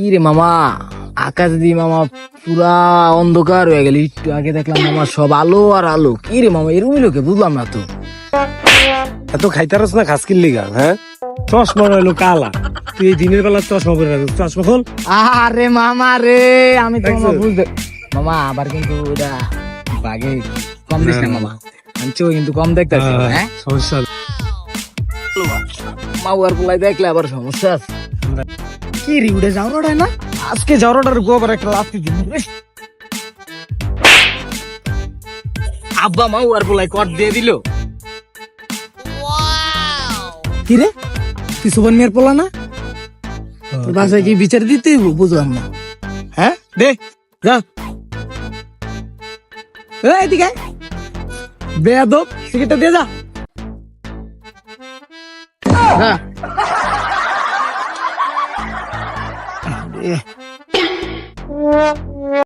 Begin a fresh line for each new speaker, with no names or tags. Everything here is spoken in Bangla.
ইরে মামা, আকাশ দিয়ে মামা পুরা অন্ধকার হয়ে গেল। একটু আগে দেখলাম মামা সব আলো আর আলো। কি রে মামা, এরকম লোকে বুঝলাম না তো।
এত খাইতারস না খাস কিনলি গা? হ্যাঁ, চশমা রইলো কালা, তুই এই দিনের বেলা চশমা পরে রাখিস। চশমা খোল।
আরে মামা রে, আমি তো মামা
দেখছো?
বুঝতে মামা আবার কিন্তু ওটা বাগে কম দিস না মামা, আমি চোখ কিন্তু কম দেখতেছি। হ্যাঁ
সমস্যা
মাউয়ার পোলাই দেখলে আবার সমস্যা আছে। কি রে উঠে যাওয়ার না,
আজকে জ্বরটার গোবর একটা লাফি দিন।
আব্বা মাউয়ার পোলাই কট দিয়ে দিল।
কি রে, তুই সুবন মিয়ার পোলা না? তোর বাসায় কি বিচার দিতে হইব? বুঝলাম না। হ্যাঁ, দে যা। এই এদিকে বেয়াদব, সিগারেটটা দিয়ে যা। হ্যাঁ।